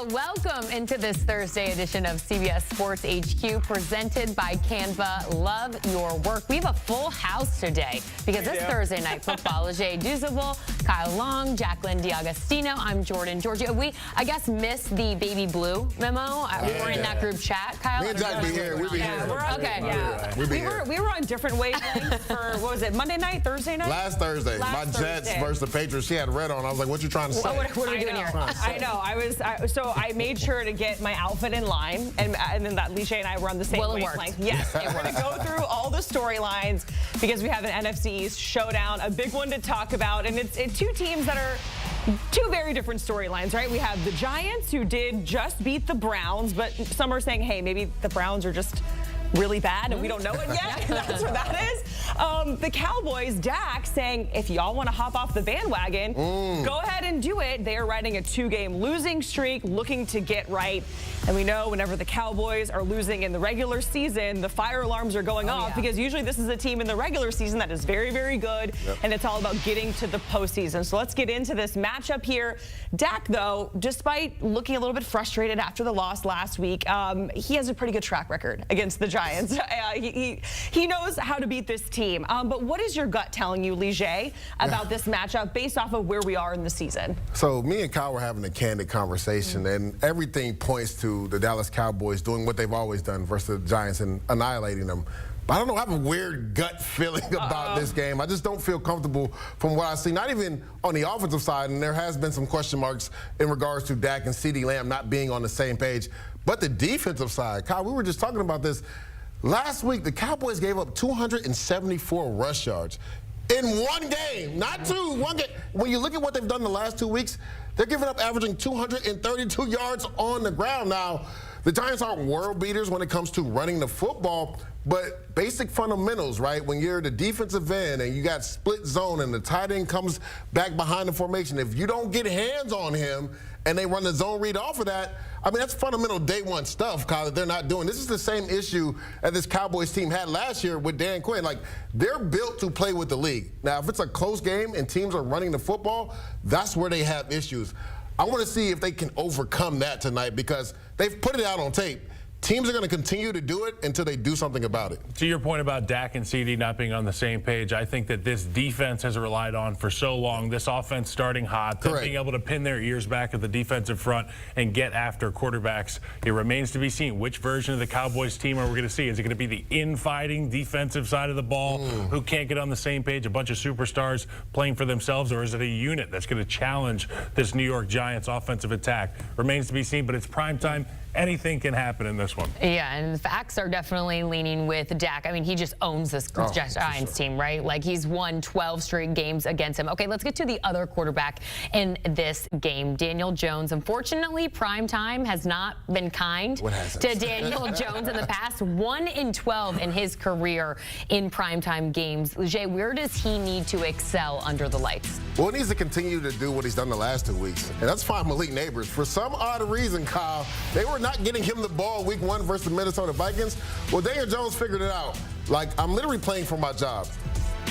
Well, welcome into this Thursday edition of CBS Sports HQ, presented by Canva. Love your work. We have a full house today because it's Thursday Night Football. Leger Douzable, Kyle Long, Jacqueline D'Agostino. I'm Jordan Georgia. We, I guess, missed the baby blue memo. We were in that group chat, Kyle. Me and Jack be here. We be here. Okay. We were on different wavelengths for, what was it, Monday night, Thursday night? Last Thursday. My Jets versus the Patriots. She had red on. I was like, what you trying to say? What are we doing here? I know. So I made sure to get my outfit in line, and then that Leger and I were on the same wavelength. Yes, we're going to go through all the storylines because we have an NFC East showdown, a big one to talk about, and it's two teams that are two very different storylines, right? We have the Giants, who did just beat the Browns, but some are saying, hey, maybe the Browns are just really bad and we don't know it yet. That's what that is. The Cowboys, Dak, saying if y'all want to hop off the bandwagon, go ahead and do it. They are riding a 2-game losing streak, looking to get right. And we know whenever the Cowboys are losing in the regular season, the fire alarms are going off because usually this is a team in the regular season that is very, very good, and it's all about getting to the postseason. So let's get into this matchup here. Dak, though, despite looking a little bit frustrated after the loss last week, he has a pretty good track record against the Giants. He knows how to beat this team. But what is your gut telling you, Leger, about this matchup based off of where we are in the season? So me and Kyle were having a candid conversation, and everything points to the Dallas Cowboys doing what they've always done versus the Giants and annihilating them. But I don't know, I have a weird gut feeling about this game. I just don't feel comfortable from what I see, not even on the offensive side, and there has been some question marks in regards to Dak and CeeDee Lamb not being on the same page. But the defensive side, Kyle, we were just talking about this. Last week, the Cowboys gave up 274 rush yards in one game, not two, one game. When you look at what they've done the last 2 weeks, they're giving up averaging 232 yards on the ground. Now, the Giants aren't world beaters when it comes to running the football, but basic fundamentals, right? When you're the defensive end and you got split zone and the tight end comes back behind the formation, if you don't get hands on him and they run the zone read off of that, I mean, that's fundamental day one stuff, Kyle, that they're not doing. This is the same issue that this Cowboys team had last year with Dan Quinn. Like, they're built to play with the league. Now, if it's a close game and teams are running the football, that's where they have issues. I want to see if they can overcome that tonight because they've put it out on tape. Teams are going to continue to do it until they do something about it. To your point about Dak and CeeDee not being on the same page, I think that this defense has relied on for so long, this offense starting hot, being able to pin their ears back at the defensive front and get after quarterbacks. It remains to be seen which version of the Cowboys team are we going to see. Is it going to be the infighting defensive side of the ball who can't get on the same page, a bunch of superstars playing for themselves, or is it a unit that's going to challenge this New York Giants offensive attack? Remains to be seen, but it's prime time. Anything can happen in this one. Yeah, and the facts are definitely leaning with Dak. I mean, he just owns this Giants team, right? Like, he's won 12 straight games against him. Okay, let's get to the other quarterback in this game, Daniel Jones. Unfortunately, prime time has not been kind to Daniel Jones in the past. 1 in 12 in his career in primetime games. Leger, where does he need to excel under the lights? Well, he needs to continue to do what he's done the last 2 weeks, and that's find Malik Neighbors. For some odd reason, Kyle, they were not getting him the ball week 1 versus the Minnesota Vikings. Well, Daniel Jones figured it out. Like, I'm literally playing for my job.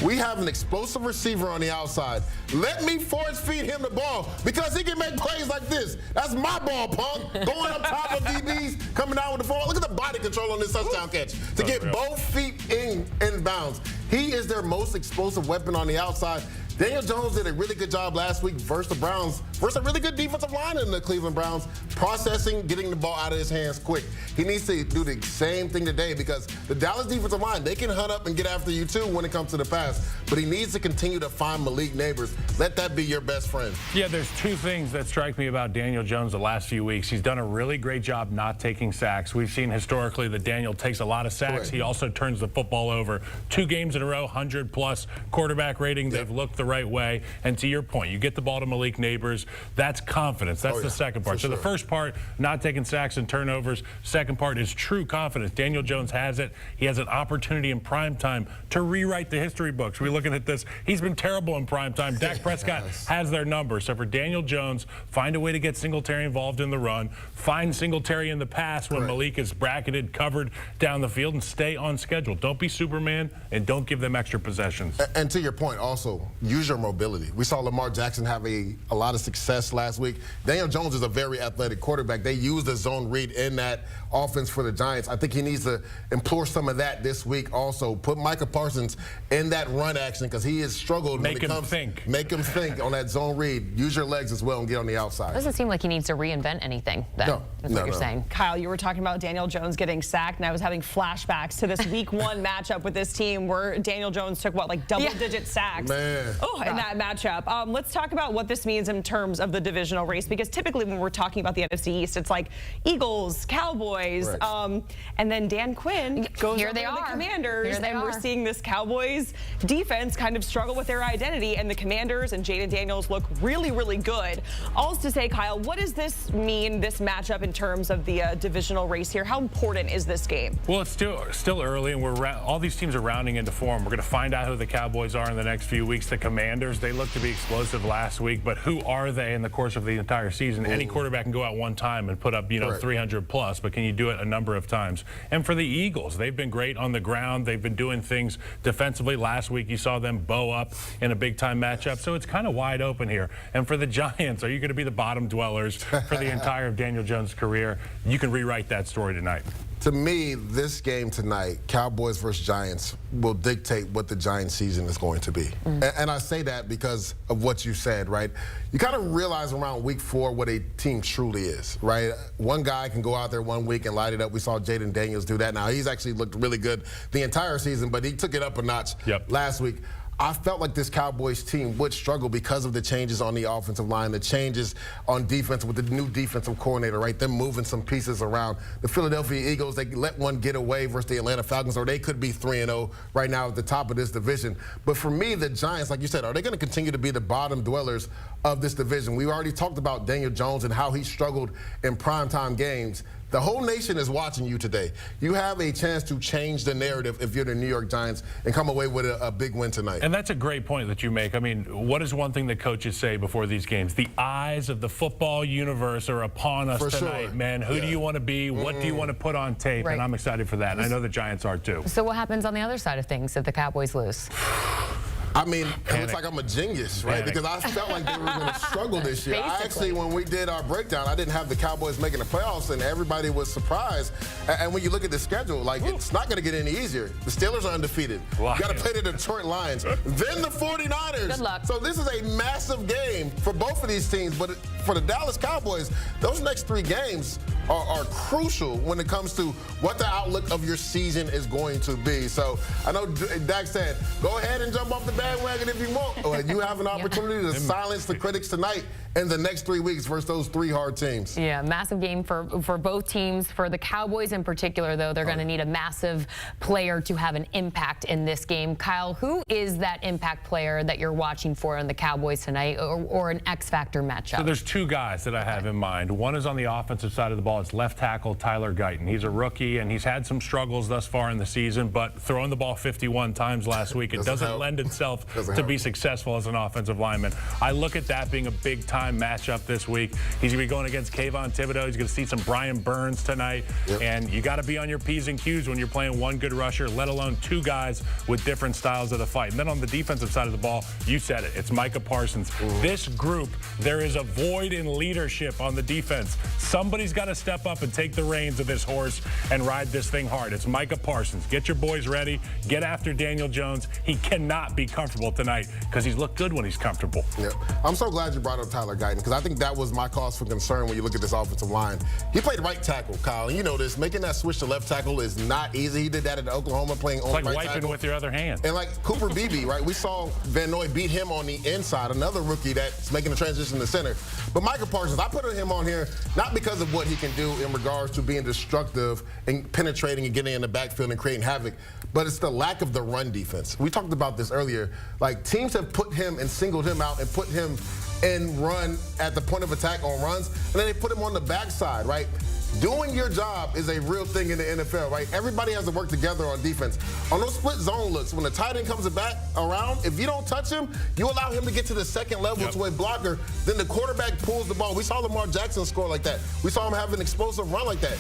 We have an explosive receiver on the outside. Let me force feed him the ball because he can make plays like this. That's my ball, punk. Going up top of DBs, coming down with the ball. Look at the body control on this touchdown catch to get both feet in bounds. He is their most explosive weapon on the outside. Daniel Jones did a really good job last week versus the Browns, versus a really good defensive line in the Cleveland Browns, processing, getting the ball out of his hands quick. He needs to do the same thing today because the Dallas defensive line, they can hunt up and get after you too when it comes to the pass, but he needs to continue to find Malik Neighbors. Let that be your best friend. Yeah, there's two things that strike me about Daniel Jones the last few weeks. He's done a really great job not taking sacks. We've seen historically that Daniel takes a lot of sacks. He also turns the football over. 2 games in a row, 100+ quarterback rating. They've looked the right way. And to your point, you get the ball to Malik Neighbors. That's confidence. That's the second part. So the first part, not taking sacks and turnovers. Second part is true confidence. Daniel Jones has it. He has an opportunity in prime time to rewrite the history books. We're looking at this. He's been terrible in prime time. Dak Prescott has their number. So for Daniel Jones, find a way to get Singletary involved in the run. Find Singletary in the pass when Malik is bracketed, covered down the field, and stay on schedule. Don't be Superman, and don't give them extra possessions. And to your point, also, use your mobility. We saw Lamar Jackson have a lot of success success last week. Daniel Jones is a very athletic quarterback. They used the zone read in that offense for the Giants. I think he needs to implore some of that this week also. Put Micah Parsons in that run action because he has struggled when it comes. Make him think on that zone read. Use your legs as well and get on the outside. Doesn't seem like he needs to reinvent anything, then. No. That's what you're saying. Kyle, you were talking about Daniel Jones getting sacked, and I was having flashbacks to this week 1 matchup with this team where Daniel Jones took, what, like double-digit sacks? Man. Oh, in that matchup. Let's talk about what this means in terms of the divisional race, because typically when we're talking about the NFC East, it's like Eagles, Cowboys, right. And then Dan Quinn goes Here over they to the are. Commanders, Here they and are. we're seeing this Cowboys defense kind of struggle with their identity, and the Commanders and Jaden Daniels look really, really good. All to say, Kyle, what does this mean, this matchup, in terms of the divisional race here? How important is this game? Well, it's still early, and all these teams are rounding into form. We're going to find out who the Cowboys are in the next few weeks. The Commanders, they looked to be explosive last week, but who are they in the course of the entire season? Any quarterback can go out one time and put up, 300 plus, but can you do it a number of times? And for the Eagles, they've been great on the ground. They've been doing things defensively. Last week, you saw them bow up in a big-time matchup, so it's kind of wide open here. And for the Giants, are you going to be the bottom dwellers for the entire of Daniel Jones' career? You can rewrite that story tonight. To me, this game tonight, Cowboys versus Giants, will dictate what the Giants season is going to be. And I say that because of what you said, right? You kind of realize around week 4 what a team truly is, right? One guy can go out there one week and light it up. We saw Jaden Daniels do that. Now, he's actually looked really good the entire season, but he took it up a notch last week. I felt like this Cowboys team would struggle because of the changes on the offensive line, the changes on defense with the new defensive coordinator, right? Them moving some pieces around. The Philadelphia Eagles, they let one get away versus the Atlanta Falcons, or they could be 3-0 right now at the top of this division. But for me, the Giants, like you said, are they going to continue to be the bottom dwellers of this division? We already talked about Daniel Jones and how he struggled in primetime games. The whole nation is watching you today. You have a chance to change the narrative if you're the New York Giants and come away with a big win tonight. And that's a great point that you make. I mean, what is one thing that coaches say before these games? The eyes of the football universe are upon us tonight, man. Who do you want to be? What do you want to put on tape? Right. And I'm excited for that. And I know the Giants are too. So what happens on the other side of things if the Cowboys lose? I mean, it looks like I'm a genius, right? Because I felt like they were going to struggle this year. I actually, when we did our breakdown, I didn't have the Cowboys making the playoffs, and everybody was surprised. And when you look at the schedule, like, it's not going to get any easier. The Steelers are undefeated. You got to play the Detroit Lions, then the 49ers. Good luck. So this is a massive game for both of these teams. But for the Dallas Cowboys, those next 3 games are crucial when it comes to what the outlook of your season is going to be. So I know Dak said, go ahead and jump off the bandwagon if you want. You have an opportunity to silence the critics tonight in the next 3 weeks versus those 3 hard teams. Yeah, massive game for both teams. For the Cowboys in particular, though, they're going to need a massive player to have an impact in this game. Kyle, who is that impact player that you're watching for in the Cowboys tonight, or an X-factor matchup? So there's 2 guys that I have in mind. One is on the offensive side of the ball. It's left tackle Tyler Guyton. He's a rookie, and he's had some struggles thus far in the season, but throwing the ball 51 times last week, it doesn't lend itself to be successful as an offensive lineman. I look at that being a big-time matchup this week. He's going to be going against Kayvon Thibodeau. He's going to see some Brian Burns tonight, and you got to be on your P's and Q's when you're playing one good rusher, let alone 2 guys with different styles of the fight. And then on the defensive side of the ball, you said it, it's Micah Parsons. This group, there is a void in leadership on the defense. Somebody's got to step up and take the reins of this horse and ride this thing hard. It's Micah Parsons. Get your boys ready. Get after Daniel Jones. He cannot be comfortable tonight because he's looked good when he's comfortable. I'm so glad you brought up Tyler Guyton because I think that was my cause for concern when you look at this offensive line. He played right tackle, Kyle, and you know this. Making that switch to left tackle is not easy. He did that at Oklahoma playing on right tackle. It's like wiping with your other hand. And like Cooper Beebe, right? We saw Van Noy beat him on the inside, another rookie that's making the transition to center. But Micah Parsons, I put him on here not because of what he can do in regards to being destructive and penetrating and getting in the backfield and creating havoc, but it's the lack of the run defense. We talked about this earlier. Like, teams have put him and singled him out and put him in run at the point of attack on runs, and then they put him on the backside, right? Doing your job is a real thing in the NFL, right? Everybody has to work together on defense. On those split zone looks, when the tight end comes back around, if you don't touch him, you allow him to get to the second level to a blocker, then the quarterback pulls the ball. We saw Lamar Jackson score like that. We saw him have an explosive run like that.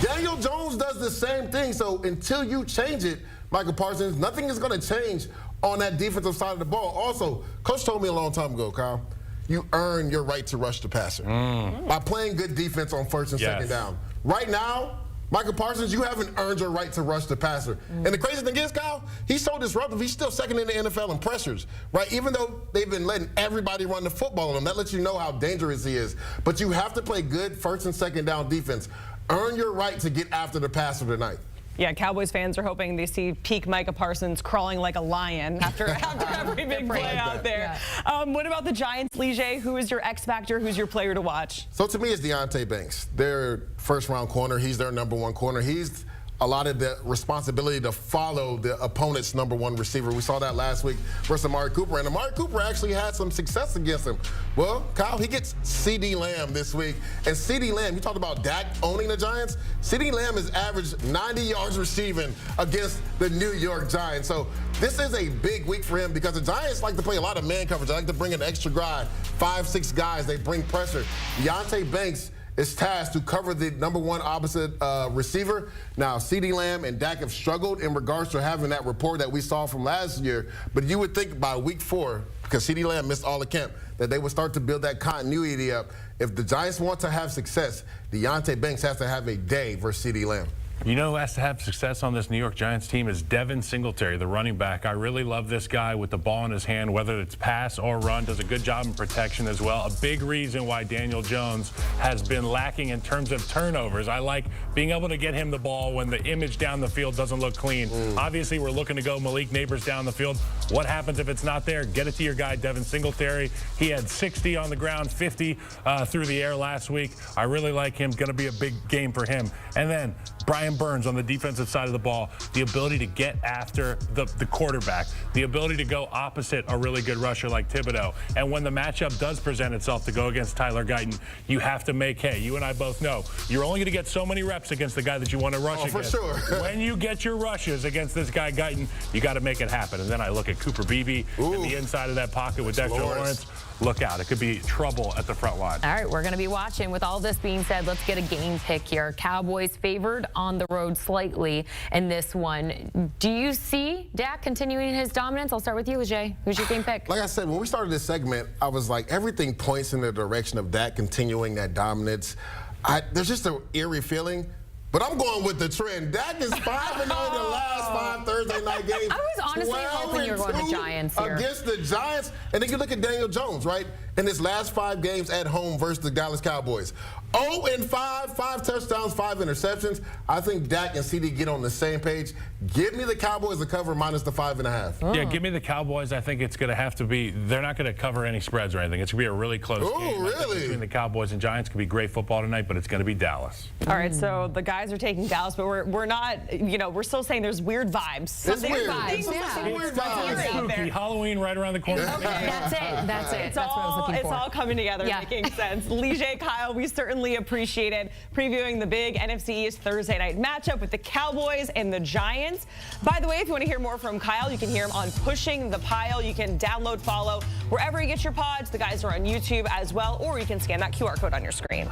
Daniel Jones does the same thing, so until you change it, Micah Parsons, nothing is going to change on that defensive side of the ball. Also, Coach told me a long time ago, Kyle, you earn your right to rush the passer by playing good defense on first and second down. Right now, Michael Parsons, you haven't earned your right to rush the passer. And the crazy thing is, Kyle, he's so disruptive. He's still second in the NFL in pressures, right? Even though they've been letting everybody run the football on him, that lets you know how dangerous he is. But you have to play good first and second down defense. Earn your right to get after the passer tonight. Yeah, Cowboys fans are hoping they see peak Micah Parsons crawling like a lion after every big play out there. Yeah. What about the Giants, Leger? Who is your X factor? Who's your player to watch? So to me, it's Deonte Banks. Their first-round corner. He's their #1 corner. He's allotted the responsibility to follow the opponent's #1 receiver. We saw that last week versus Amari Cooper, and Amari Cooper actually had some success against him. Well, Kyle, he gets CeeDee Lamb this week, and CeeDee Lamb, you talked about Dak owning the Giants. CeeDee Lamb has averaged 90 yards receiving against the New York Giants. So this is a big week for him because the Giants like to play a lot of man coverage. They like to bring an extra guy, 5-6 guys. They bring pressure. Deonte Banks is tasked to cover the #1 opposite receiver. Now, CeeDee Lamb and Dak have struggled in regards to having that rapport that we saw from last year, but you would think by week 4, because CeeDee Lamb missed all the camp, that they would start to build that continuity up. If the Giants want to have success, Deonte Banks has to have a day versus CeeDee Lamb. You know who has to have success on this New York Giants team is Devin Singletary, the running back. I really love this guy with the ball in his hand, whether it's pass or run, does a good job in protection as well. A big reason why Daniel Jones has been lacking in terms of turnovers. I like being able to get him the ball when the image down the field doesn't look clean. Obviously, we're looking to go Malik Neighbors down the field. What happens if it's not there? Get it to your guy, Devin Singletary. He had 60 on the ground, 50 through the air last week. I really like him. Going to be a big game for him. And then Brian Burns on the defensive side of the ball, the ability to get after the quarterback, the ability to go opposite a really good rusher like Thibodeau. And when the matchup does present itself to go against Tyler Guyton, you have to make hay. You and I both know you're only going to get so many reps against the guy that you want to rush against. For sure. When you get your rushes against this guy Guyton, you got to make it happen. And then I look at Cooper Beebe in the inside of that pocket with Dexter Lawrence. Look out. It could be trouble at the front line. All right, we're going to be watching. With all this being said, let's get a game pick here. Cowboys favored on the road slightly in this one. Do you see Dak continuing his dominance? I'll start with you, Ajay. Who's your game pick? Like I said, when we started this segment, I was like, everything points in the direction of Dak continuing that dominance. There's just an eerie feeling. But I'm going with the trend. Dak is 5-0 the last 5 Thursday night games. I was honestly hoping you were going to Giants here. Against the Giants. And then you look at Daniel Jones, right? In his last 5 games at home versus the Dallas Cowboys. 0-5, 5 touchdowns, 5 interceptions. I think Dak and CeeDee get on the same page. Give me the Cowboys to cover minus the 5.5. Yeah, give me the Cowboys. I think it's going to have to be, they're not going to cover any spreads or anything. It's going to be a really close game. Really? Between the Cowboys and Giants. Could be great football tonight, but it's going to be Dallas. All right, so the guys are taking Dallas, but we're not, we're still saying there's weird vibes. It's weird. Weird vibes. Spooky. Halloween right around the corner. Okay. That's it. That's what I was looking for. It's all coming together, making sense. Leger, Kyle, we certainly appreciate it. Previewing the big NFC East Thursday night matchup with the Cowboys and the Giants. By the way, if you want to hear more from Kyle, you can hear him on Pushing the Pile. You can download, follow wherever you get your pods. The guys are on YouTube as well, or you can scan that QR code on your screen.